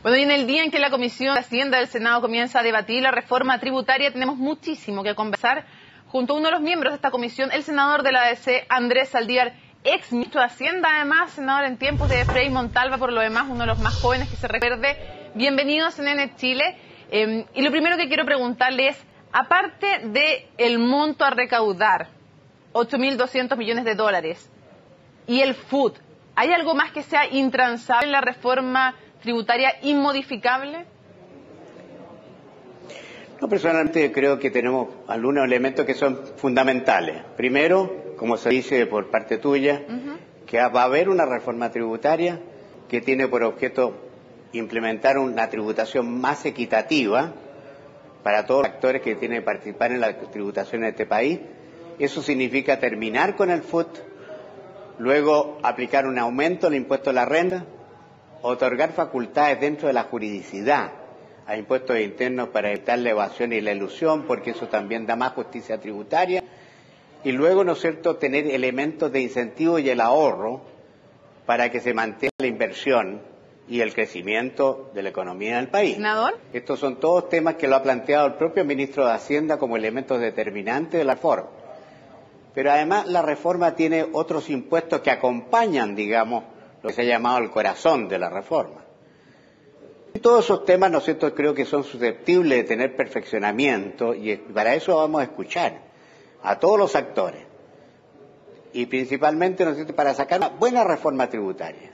Bueno, y en el día en que la Comisión de Hacienda del Senado comienza a debatir la reforma tributaria, tenemos muchísimo que conversar junto a uno de los miembros de esta comisión, el senador de la ADC, Andrés Saldívar, ex ministro de Hacienda, además, senador en tiempos de Frei Montalva, por lo demás, uno de los más jóvenes que se recuerde. Bienvenido a CNN Chile. Y lo primero que quiero preguntarle es, aparte del monto a recaudar, 8.200 millones de dólares, y el FUT, ¿hay algo más que sea intransable en la reforma tributaria inmodificable? No, personalmente creo que tenemos algunos elementos que son fundamentales. Primero, como se dice por parte tuya, que va a haber una reforma tributaria que tiene por objeto implementar una tributación más equitativa para todos los actores que tienen que participar en la tributación en este país. Eso significa terminar con el FUT, luego aplicar un aumento del impuesto a la renta, otorgar facultades dentro de la juridicidad a impuestos internos para evitar la evasión y la elusión, porque eso también da más justicia tributaria, y luego, ¿no es cierto?, tener elementos de incentivo y el ahorro para que se mantenga la inversión y el crecimiento de la economía del país. ¿Senador? Estos son todos temas que lo ha planteado el propio ministro de Hacienda como elementos determinantes de la reforma. Pero además la reforma tiene otros impuestos que acompañan, digamos, lo que se ha llamado el corazón de la reforma. Y todos esos temas, ¿no es cierto?, creo que son susceptibles de tener perfeccionamiento, y para eso vamos a escuchar a todos los actores. Y principalmente, ¿no es cierto?, para sacar una buena reforma tributaria,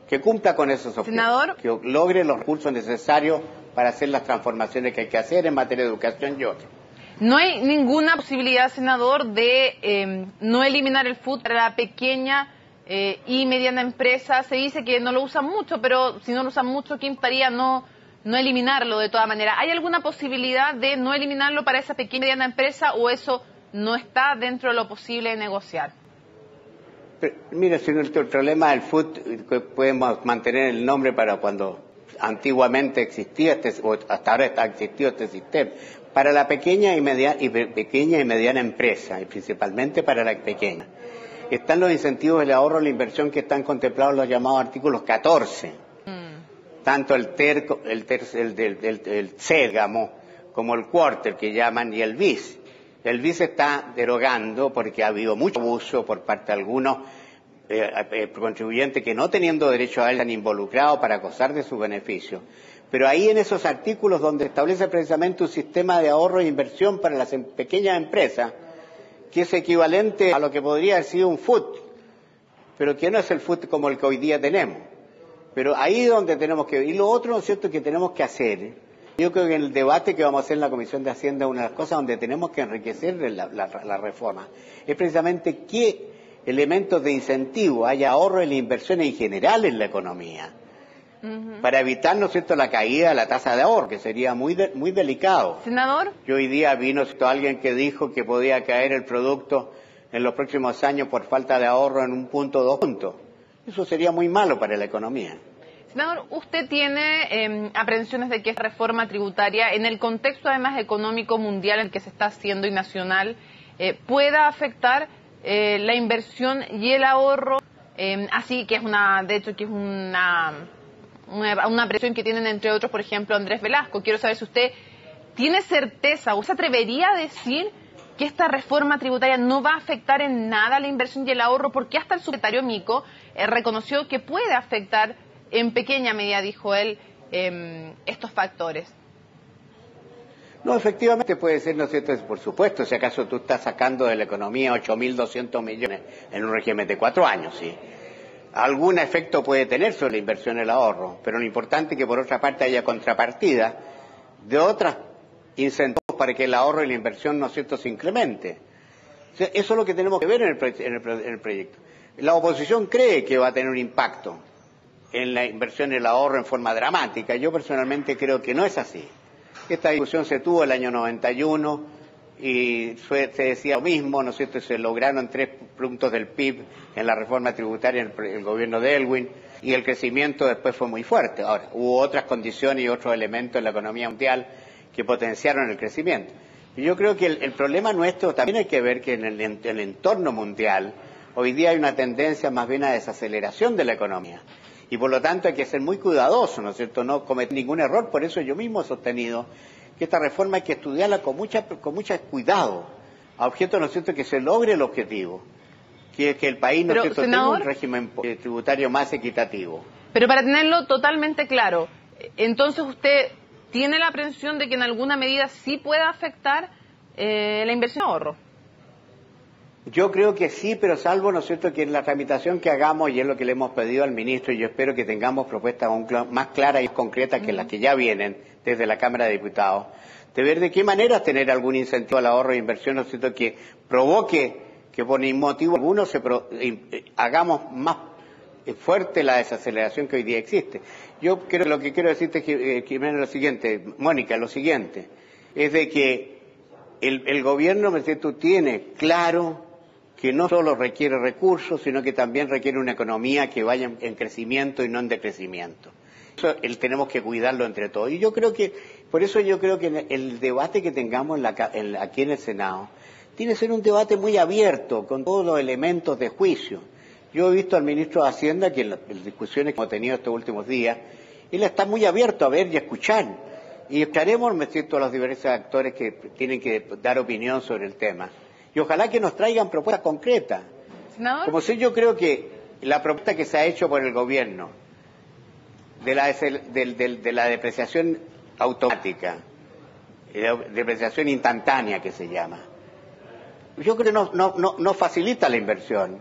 que cumpla con esos objetivos, Senador, que logre los recursos necesarios para hacer las transformaciones que hay que hacer en materia de educación y otros. ¿no hay ninguna posibilidad, senador, de no eliminar el FUT para la pequeña y mediana empresa? Se dice que no lo usan mucho, pero si no lo usan mucho, ¿qué impediría no eliminarlo de todas maneras? ¿Hay alguna posibilidad de no eliminarlo para esa pequeña y mediana empresa o eso no está dentro de lo posible de negociar? Pero, mira, señor, el problema del FUT, podemos mantener el nombre para cuando antiguamente existía o hasta ahora ha existido este sistema. Para la pequeña y mediana empresa, y principalmente para la pequeña, están los incentivos del ahorro y la inversión que están contemplados en los llamados artículos 14. Tanto el C, digamos, como el Quarter, que llaman, y el BIS. El BIS está derogando porque ha habido mucho abuso por parte de algunos contribuyentes que, no teniendo derecho a él, han involucrado para gozar de sus beneficios. Pero ahí en esos artículos donde establece precisamente un sistema de ahorro e inversión para las pequeñas empresas, que es equivalente a lo que podría haber sido un FUT, pero que no es el FUT como el que hoy día tenemos. Pero ahí es donde tenemos que... Y lo otro, ¿no es cierto?, que tenemos que hacer, yo creo que en el debate que vamos a hacer en la Comisión de Hacienda, una de las cosas donde tenemos que enriquecer la reforma es precisamente qué elementos de incentivo hay ahorro y la inversión en general en la economía, para evitar, ¿no es cierto?, la caída de la tasa de ahorro, que sería muy delicado. Senador. Yo hoy día vino alguien que dijo que podía caer el producto en los próximos años por falta de ahorro en 1 punto, 2 puntos. Eso sería muy malo para la economía. Senador, ¿usted tiene aprehensiones de que esta reforma tributaria, en el contexto además económico mundial en el que se está haciendo y nacional, pueda afectar la inversión y el ahorro? Así que es una presión que tienen, entre otros, por ejemplo, Andrés Velasco. Quiero saber si usted tiene certeza o se atrevería a decir que esta reforma tributaria no va a afectar en nada la inversión y el ahorro, porque hasta el subsecretario Mico reconoció que puede afectar en pequeña medida, dijo él, estos factores. No, efectivamente puede ser, ¿no es cierto? Por supuesto, si acaso tú estás sacando de la economía 8.200 millones en un régimen de 4 años, ¿sí? Algún efecto puede tener sobre la inversión y el ahorro, pero lo importante es que por otra parte haya contrapartida de otros incentivos para que el ahorro y la inversión, ¿no es cierto?, se incremente. O sea, eso es lo que tenemos que ver en el proyecto. La oposición cree que va a tener un impacto en la inversión y el ahorro en forma dramática. Yo personalmente creo que no es así. Esta discusión se tuvo el año 91 y se decía lo mismo, ¿no es cierto? Se lograron 3 puntos del PIB en la reforma tributaria en el gobierno de Elwin, y el crecimiento después fue muy fuerte. Ahora, hubo otras condiciones y otros elementos en la economía mundial que potenciaron el crecimiento. Y yo creo que el problema nuestro también hay que ver que en el entorno mundial hoy día hay una tendencia más bien a desaceleración de la economía. Y por lo tanto hay que ser muy cuidadoso, ¿no es cierto?, no cometer ningún error. Por eso yo mismo he sostenido que esta reforma hay que estudiarla con mucho cuidado, a objeto, ¿no es cierto?, que se logre el objetivo, que es que el país, ¿no es cierto?, tenga un régimen tributario más equitativo. Pero para tenerlo totalmente claro, entonces usted tiene la aprehensión de que en alguna medida sí pueda afectar la inversión de ahorro. Yo creo que sí, pero salvo, ¿no es cierto?, que en la tramitación que hagamos, y es lo que le hemos pedido al ministro, y yo espero que tengamos propuestas más claras y concretas que las que ya vienen desde la Cámara de Diputados, de ver de qué manera tener algún incentivo al ahorro e inversión, ¿no es cierto?, que provoque que por ningún motivo alguno hagamos más fuerte la desaceleración que hoy día existe. Yo creo, lo que quiero decirte, Jimena, lo siguiente, Mónica, lo siguiente, es de que el gobierno, ¿no es cierto?, tiene claro que no solo requiere recursos, sino que también requiere una economía que vaya en crecimiento y no en decrecimiento. Eso tenemos que cuidarlo entre todos. Y yo creo que, por eso yo creo que el debate que tengamos aquí en el Senado tiene que ser un debate muy abierto, con todos los elementos de juicio. Yo he visto al ministro de Hacienda que en las discusiones que hemos tenido estos últimos días, él está muy abierto a ver y a escuchar. Y escucharemos, me siento, a los diversos actores que tienen que dar opinión sobre el tema. Y ojalá que nos traigan propuestas concretas. ¿Senador? Como si yo creo que la propuesta que se ha hecho por el gobierno de la depreciación automática, depreciación instantánea que se llama, yo creo que no facilita la inversión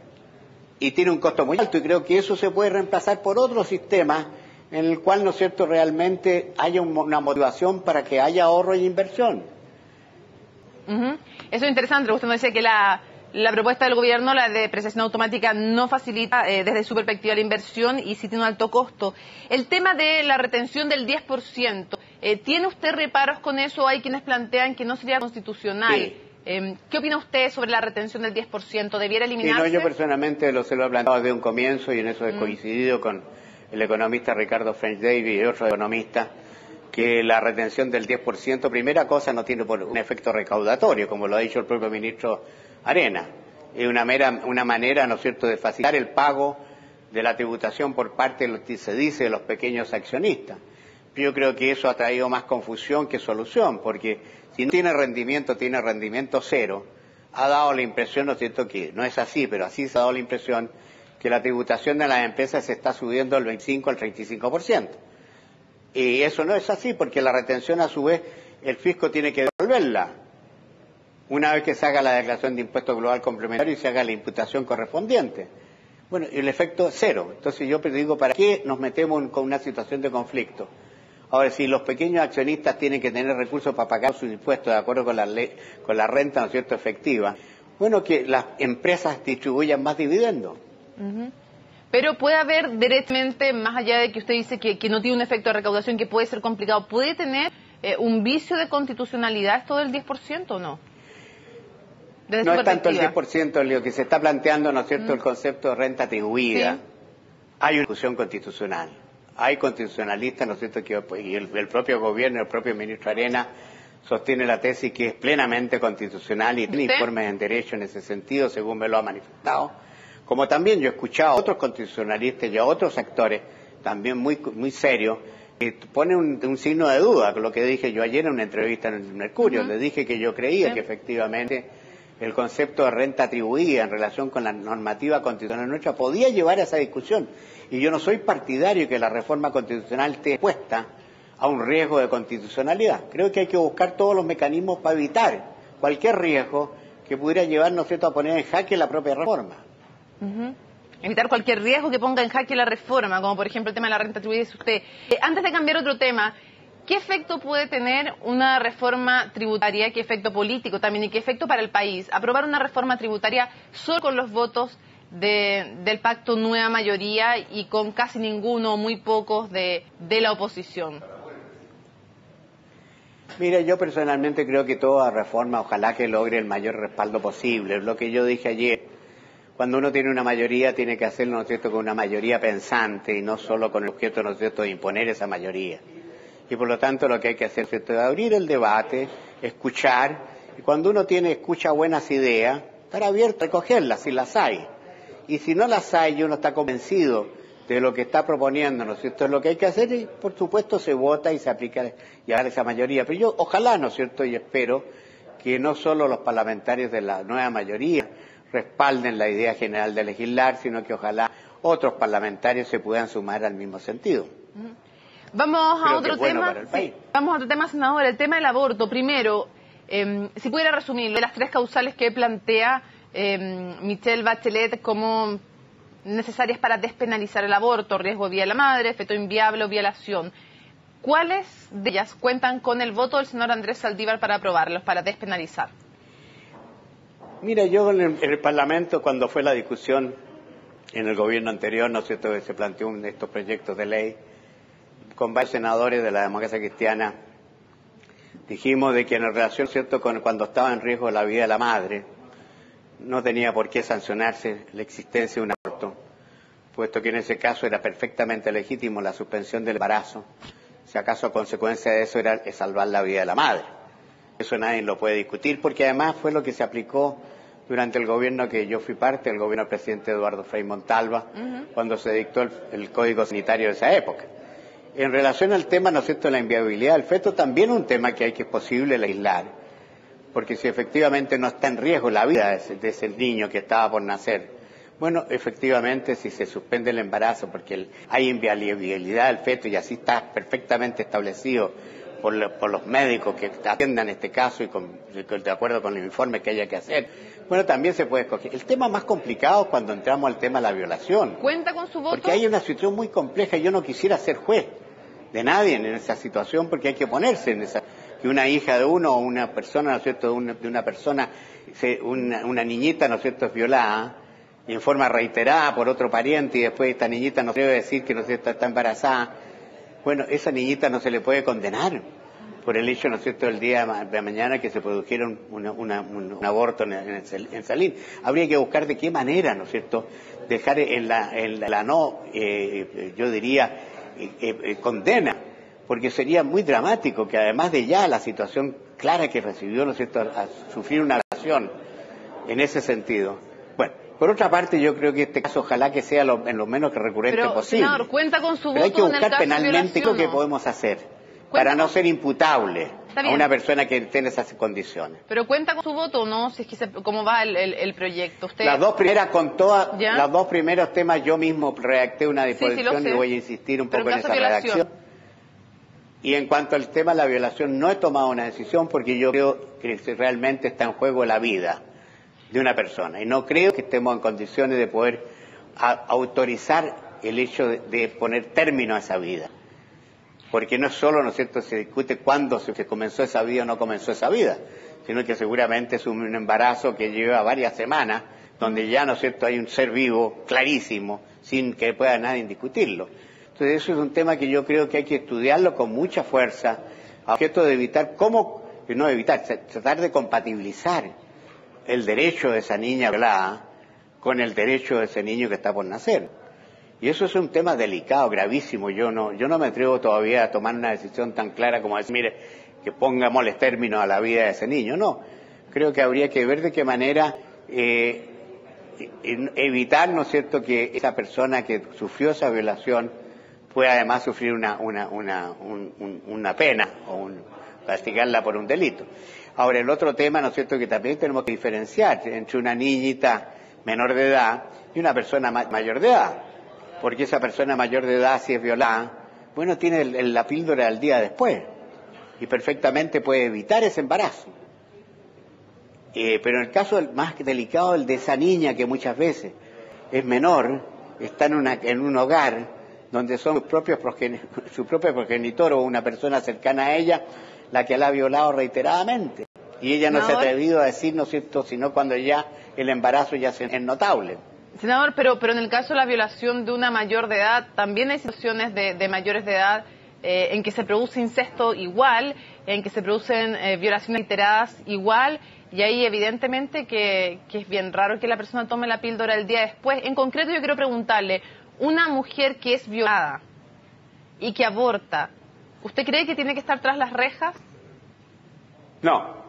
y tiene un costo muy alto, y creo que eso se puede reemplazar por otro sistema en el cual, ¿no es cierto?, realmente haya una motivación para que haya ahorro e inversión. Eso es interesante. Usted nos decía que la propuesta del gobierno, la de depreciación automática, no facilita desde su perspectiva la inversión y sí tiene un alto costo. El tema de la retención del 10%, ¿tiene usted reparos con eso? Hay quienes plantean que no sería constitucional. Sí. ¿Qué opina usted sobre la retención del 10%? ¿Debiera eliminarse? Sí, no, yo personalmente se lo he planteado desde un comienzo, y en eso he coincidido con el economista Ricardo French Davis y otros economistas, que la retención del 10%, primera cosa, no tiene un efecto recaudatorio, como lo ha dicho el propio ministro Arena. Es una manera, ¿no es cierto?, de facilitar el pago de la tributación por parte de lo que se dice de los pequeños accionistas. Yo creo que eso ha traído más confusión que solución, porque si no tiene rendimiento cero. Ha dado la impresión, ¿no es cierto?, que no es así, pero así se ha dado la impresión que la tributación de las empresas se está subiendo del 25 al 35%. Y eso no es así, porque la retención, a su vez, el fisco tiene que devolverla una vez que se haga la declaración de impuesto global complementario y se haga la imputación correspondiente. Bueno, el efecto es cero. Entonces yo digo, ¿para qué nos metemos con una situación de conflicto? Ahora, si los pequeños accionistas tienen que tener recursos para pagar sus impuestos de acuerdo con la renta, ¿no es cierto?, efectiva, bueno, que las empresas distribuyan más dividendos. Pero puede haber directamente, más allá de que usted dice que no tiene un efecto de recaudación, que puede ser complicado, ¿puede tener un vicio de constitucionalidad esto del 10% o no? No es tanto el 10% lo que se está planteando, ¿no es cierto?, el concepto de renta atribuida. Sí. Hay una discusión constitucional. Hay constitucionalistas, ¿no es cierto?, y el propio gobierno, el propio ministro Arena, sostiene la tesis que es plenamente constitucional y tiene informes en derecho en ese sentido, según me lo ha manifestado. Como también yo he escuchado a otros constitucionalistas y a otros actores, también muy serios, que ponen un signo de duda con lo que dije yo ayer en una entrevista en el Mercurio. Le dije que yo creía que efectivamente el concepto de renta atribuida en relación con la normativa constitucional nuestra podía llevar a esa discusión. Y yo no soy partidario que la reforma constitucional esté expuesta a un riesgo de constitucionalidad. Creo que hay que buscar todos los mecanismos para evitar cualquier riesgo que pudiera llevarnos, ¿cierto?, a poner en jaque la propia reforma. Evitar cualquier riesgo que ponga en jaque la reforma, como por ejemplo el tema de la renta atribuida, dice usted. Antes de cambiar otro tema, ¿qué efecto puede tener una reforma tributaria? ¿Qué efecto político también? ¿Y qué efecto para el país? Aprobar una reforma tributaria solo con los votos del pacto Nueva Mayoría y con casi ninguno o muy pocos de la oposición. Mira, yo personalmente creo que toda reforma ojalá que logre el mayor respaldo posible. Es lo que yo dije ayer. Cuando uno tiene una mayoría tiene que hacerlo, ¿no es cierto?, con una mayoría pensante y no solo con el objeto, ¿no es cierto?, de imponer esa mayoría. Y por lo tanto lo que hay que hacer, ¿cierto?, es abrir el debate, escuchar, y cuando uno escucha buenas ideas, estar abierto a recogerlas si las hay. Y si no las hay y uno está convencido de lo que está proponiendo, ¿no es cierto? Lo que hay que hacer y, por supuesto, se vota y se aplica y haga esa mayoría. Pero yo, ojalá, ¿no es cierto? Y espero que no solo los parlamentarios de la nueva mayoría respalden la idea general de legislar, sino que ojalá otros parlamentarios se puedan sumar al mismo sentido. Vamos a otro bueno tema. para el país. Vamos a otro tema, senador, el tema del aborto. Primero, si pudiera resumirlo, de las tres causales que plantea Michelle Bachelet como necesarias para despenalizar el aborto: riesgo vía la madre, feto inviable o violación. ¿Cuáles de ellas cuentan con el voto del senador Andrés Saldívar para aprobarlos, para despenalizar? Mira, yo en el Parlamento, cuando fue la discusión en el gobierno anterior, ¿no es cierto?, que se planteó estos proyectos de ley, con varios senadores de la democracia cristiana, dijimos de que en relación, ¿cierto?, con cuando estaba en riesgo la vida de la madre, no tenía por qué sancionarse la existencia de un aborto, puesto que en ese caso era perfectamente legítimo la suspensión del embarazo, si acaso a consecuencia de eso era salvar la vida de la madre. Eso nadie lo puede discutir, porque además fue lo que se aplicó durante el gobierno que yo fui parte, el gobierno del presidente Eduardo Frei Montalva, cuando se dictó el Código Sanitario de esa época. En relación al tema, ¿no es cierto?, de la inviabilidad del feto, también un tema que es posible legislar, porque si efectivamente no está en riesgo la vida de ese niño que estaba por nacer, bueno, efectivamente, si se suspende el embarazo porque hay inviabilidad del feto y así está perfectamente establecido por los médicos que atiendan este caso y de acuerdo con el informe que haya que hacer, bueno, también se puede escoger. El tema más complicado es cuando entramos al tema de la violación. ¿Cuenta con su voto? Porque hay una situación muy compleja y yo no quisiera ser juez de nadie en esa situación, porque hay que ponerse en esa, que una hija de uno o una persona, ¿no es cierto?, de una persona, una niñita, ¿no es cierto?, es violada y en forma reiterada por otro pariente y después esta niñita no se debe decir que, ¿no es cierto?, está embarazada. Bueno, esa niñita no se le puede condenar por el hecho, ¿no es cierto?, del día de mañana que se produjera un aborto en Salín. Habría que buscar de qué manera, ¿no es cierto?, dejar en la no, yo diría, condena, porque sería muy dramático que además de ya la situación clara que recibió, ¿no es cierto?, a sufrir una violación en ese sentido. Bueno, por otra parte, yo creo que este caso ojalá que sea en lo menos recurrente posible. Senador, cuenta con su voto. Pero hay que buscar buscar penalmente qué es lo que podemos hacer para no ser imputable a una persona que esté en esas condiciones. Pero cuenta con su voto o no, si es que cómo va el proyecto. Usted... Las dos primeras, los dos primeros temas yo mismo redacté una disposición y voy a insistir un poco en esa redacción. Y en cuanto al tema de la violación, no he tomado una decisión porque yo creo que realmente está en juego la vida de una persona. Y no creo que estemos en condiciones de poder autorizar el hecho de poner término a esa vida. Porque no es solo, ¿no es cierto?, se discute cuándo se comenzó esa vida o no comenzó esa vida, sino que seguramente es un embarazo que lleva varias semanas, donde ya, ¿no es cierto?, hay un ser vivo clarísimo, sin que pueda nadie discutirlo. Entonces eso es un tema que yo creo que hay que estudiarlo con mucha fuerza, a objeto de evitar tratar de compatibilizar el derecho de esa niña violada con el derecho de ese niño que está por nacer. Y eso es un tema delicado, gravísimo. Yo no me atrevo todavía a tomar una decisión tan clara como decir, mire, que pongámosle término a la vida de ese niño. No, creo que habría que ver de qué manera evitar, ¿no es cierto?, que esa persona que sufrió esa violación pueda además sufrir una pena o castigarla por un delito. Ahora, el otro tema, ¿no es cierto?, que también tenemos que diferenciar entre una niñita menor de edad y una persona mayor de edad. Porque esa persona mayor de edad, si es violada, bueno, tiene la píldora al día después y perfectamente puede evitar ese embarazo. Pero en el caso más delicado, el de esa niña que muchas veces es menor, está en un hogar donde son su propio progenitor o una persona cercana a ella la que la ha violado reiteradamente. Y ella no se ha atrevido a decir, ¿no es cierto?, sino cuando ya el embarazo ya es notable. Senador, pero en el caso de la violación de una mayor de edad, también hay situaciones de mayores de edad en que se produce incesto igual, en que se producen violaciones reiteradas igual, y ahí evidentemente que es bien raro que la persona tome la píldora el día después. En concreto yo quiero preguntarle, una mujer que es violada y que aborta, ¿usted cree que tiene que estar tras las rejas? No.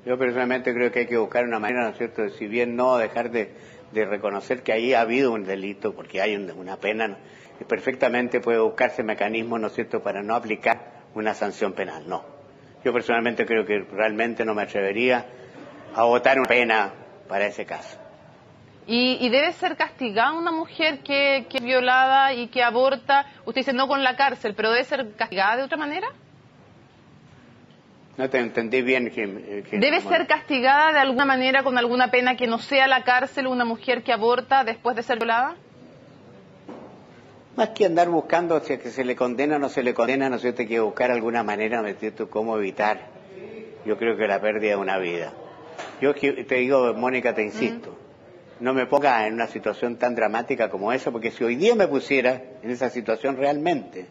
Yo personalmente creo que hay que buscar una manera, ¿no es cierto?, de, si bien no dejar de de reconocer que ahí ha habido un delito, porque hay una pena, y perfectamente puede buscarse mecanismos, ¿no es cierto?, para no aplicar una sanción penal. No. Yo personalmente creo que realmente no me atrevería a votar una pena para ese caso. ¿Y debe ser castigada una mujer que es violada y que aborta? Usted dice no con la cárcel, pero ¿debe ser castigada de otra manera? No te entendí bien. ¿Debe ser castigada de alguna manera con alguna pena que no sea la cárcel una mujer que aborta después de ser violada? Más que andar buscando si es que se le condena o no se le condena, ¿no es cierto?, hay que buscar alguna manera, ¿no es cierto?, cómo evitar, yo creo que la pérdida de una vida. Yo te digo, Mónica, te insisto, no me ponga en una situación tan dramática como esa, porque si hoy día me pusiera en esa situación realmente,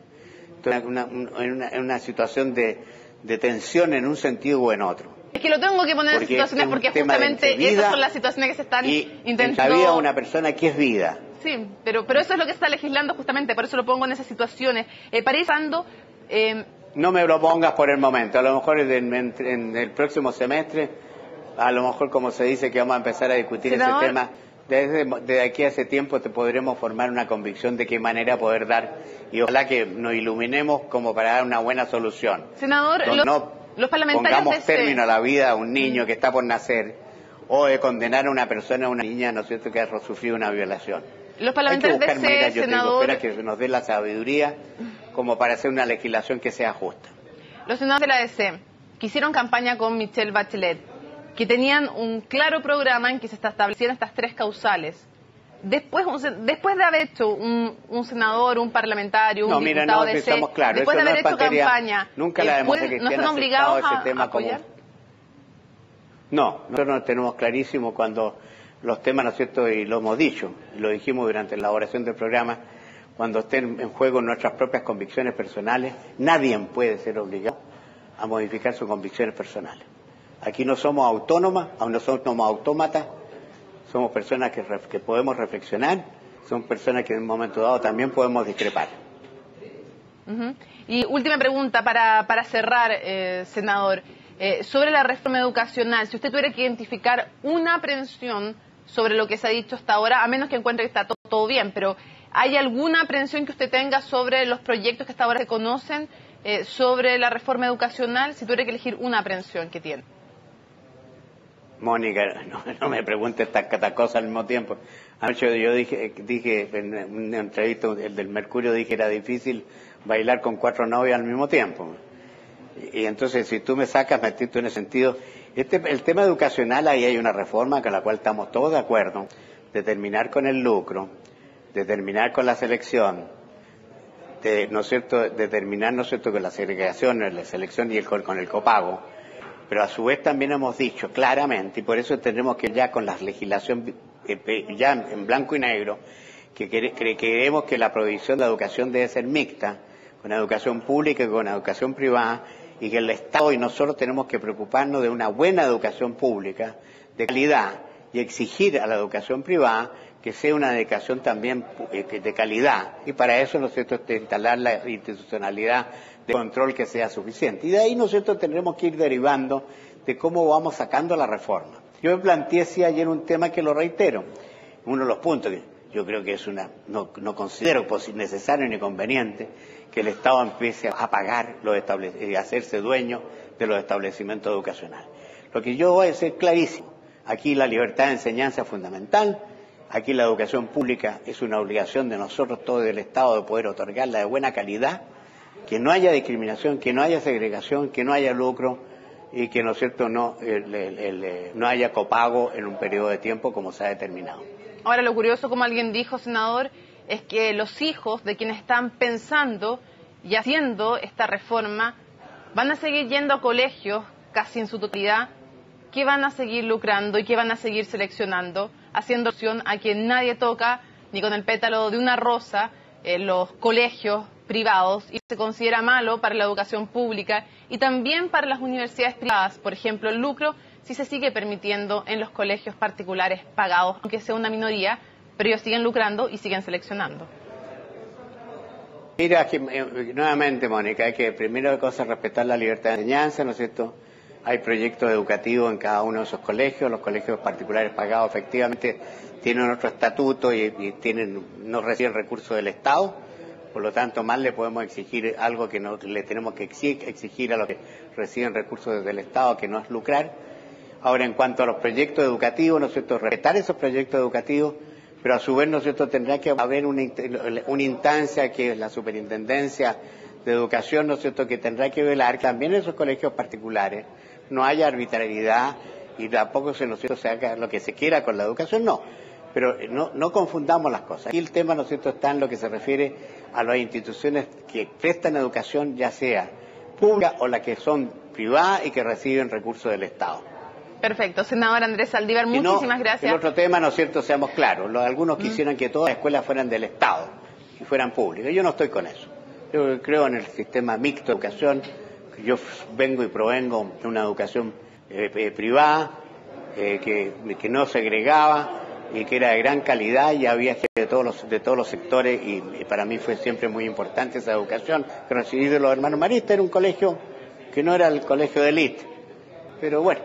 en una situación de tensión en un sentido o en otro. Es que lo tengo que poner en situaciones porque justamente esas son las situaciones que se están intentando... En la vida de una persona que es vida. Sí, pero eso es lo que se está legislando justamente, por eso lo pongo en esas situaciones. No me lo pongas por el momento, a lo mejor en el próximo semestre, a lo mejor como se dice que vamos a empezar a discutir ese tema, desde aquí a ese tiempo te podremos formar una convicción de qué manera poder dar, y ojalá que nos iluminemos como para dar una buena solución. Senador, los parlamentarios pongamos término a la vida a un niño que está por nacer, o de condenar a una persona, a una niña, ¿no es cierto?, que ha sufrido una violación. Los parlamentarios Hay que buscar maneras, senador... espera que nos dé la sabiduría como para hacer una legislación que sea justa. Los senadores de la DC que hicieron campaña con Michelle Bachelet, que tenían un claro programa en que se establecieran estas tres causales. Después de haber hecho un senador, un parlamentario, un diputado de DC, después de haber hecho campaña, nunca la democracia ¿no están cristiana obligados ese tema a apoyar? No, nosotros no tenemos clarísimo cuando los temas, ¿no es cierto?, y lo hemos dicho, y lo dijimos durante la elaboración del programa, cuando estén en juego nuestras propias convicciones personales, nadie puede ser obligado a modificar sus convicciones personales. Aquí no somos autónomas, aún no somos autómatas, somos personas que podemos reflexionar, son personas que en un momento dado también podemos discrepar. Y última pregunta para cerrar, senador, sobre la reforma educacional, si usted tuviera que identificar una aprehensión sobre lo que se ha dicho hasta ahora, a menos que encuentre que está todo bien, pero ¿hay alguna aprehensión que usted tenga sobre los proyectos que hasta ahora se conocen sobre la reforma educacional, si tuviera que elegir una aprehensión que tiene? Mónica, no me preguntes tantas cosas al mismo tiempo. Anoche yo dije en una entrevista, el del Mercurio, dije que era difícil bailar con 4 novias al mismo tiempo. Y entonces, si tú me sacas, me en ese sentido, el tema educacional, ahí hay una reforma con la cual estamos todos de acuerdo, de terminar con el lucro, de terminar con la selección, ¿no es cierto?, de terminar, ¿no es cierto?, con la segregación, la selección y con el copago. Pero a su vez también hemos dicho claramente, y por eso tenemos que ya con la legislación ya en blanco y negro, que queremos que la provisión de educación debe ser mixta, con educación pública y con educación privada, y que el Estado y nosotros tenemos que preocuparnos de una buena educación pública, de calidad, y exigir a la educación privada que sea una educación también de calidad. Y para eso, ¿no es cierto?, instalar la institucionalidad de control que sea suficiente. Y de ahí nosotros tendremos que ir derivando de cómo vamos sacando la reforma. Yo me planteé ayer un tema que lo reitero, uno de los puntos que yo creo que es no considero necesario ni conveniente que el Estado empiece a pagar y a hacerse dueño de los establecimientos educacionales. Lo que yo voy a ser clarísimo, aquí la libertad de enseñanza es fundamental, aquí la educación pública es una obligación de nosotros todos del Estado de poder otorgarla de buena calidad, que no haya discriminación, que no haya segregación, que no haya lucro y que, ¿no es cierto?, no haya copago en un periodo de tiempo como se ha determinado. Ahora, lo curioso, como alguien dijo, senador, es que los hijos de quienes están pensando y haciendo esta reforma van a seguir yendo a colegios casi en su totalidad, que van a seguir lucrando y que van a seguir seleccionando, haciendo opción a que nadie toca ni con el pétalo de una rosa los colegios privados, y se considera malo para la educación pública y también para las universidades privadas. Por ejemplo, el lucro sí se sigue permitiendo en los colegios particulares pagados, aunque sea una minoría, pero ellos siguen lucrando y siguen seleccionando. Mira, nuevamente, Mónica, hay que primero respetar la libertad de enseñanza, ¿no es cierto? hay proyectos educativos en cada uno de esos colegios. Los colegios particulares pagados efectivamente tienen otro estatuto y no reciben recursos del Estado. Por lo tanto, más le podemos exigir algo que no le tenemos que exigir a los que reciben recursos del Estado, que no es lucrar. Ahora, en cuanto a los proyectos educativos, ¿no es cierto?, respetar esos proyectos educativos, pero a su vez, ¿no es cierto?, tendrá que haber una instancia que es la Superintendencia de Educación, ¿no es cierto?, que tendrá que velar también en esos colegios particulares no haya arbitrariedad y tampoco se haga lo que se quiera con la educación, no. Pero no confundamos las cosas. Aquí el tema, ¿no es cierto?, está en lo que se refiere a las instituciones que prestan educación, ya sea pública o las que son privadas y que reciben recursos del Estado. Perfecto. Senador Andrés Saldívar, muchísimas gracias. El otro tema, ¿no es cierto?, seamos claros. Algunos quisieran que todas las escuelas fueran del Estado y fueran públicas. Yo no estoy con eso. Yo creo en el sistema mixto de educación. Yo vengo y provengo de una educación privada que no segregaba y que era de gran calidad, y había gente de todos los sectores, y para mí fue siempre muy importante esa educación que recibí de los hermanos maristas. Era un colegio que no era el colegio de élite, pero bueno,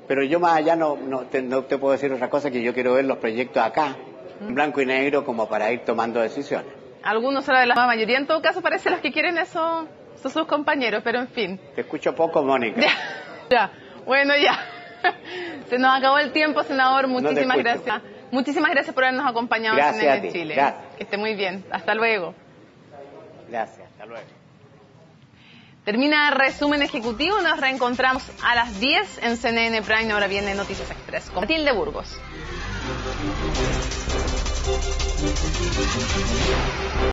pero yo más allá no te puedo decir otra cosa, que yo quiero ver los proyectos acá, en blanco y negro, como para ir tomando decisiones. Algunos será de la mayoría, en todo caso parece los que quieren eso son sus compañeros, pero en fin. Te escucho poco, Mónica. Bueno, ya. Se nos acabó el tiempo, senador. Muchísimas gracias. Muchísimas gracias por habernos acompañado en CNN Chile. Gracias. Que esté muy bien. Hasta luego. Gracias. Hasta luego. Termina el resumen ejecutivo. Nos reencontramos a las 10 en CNN Prime. Ahora viene Noticias Express con Matilde Burgos.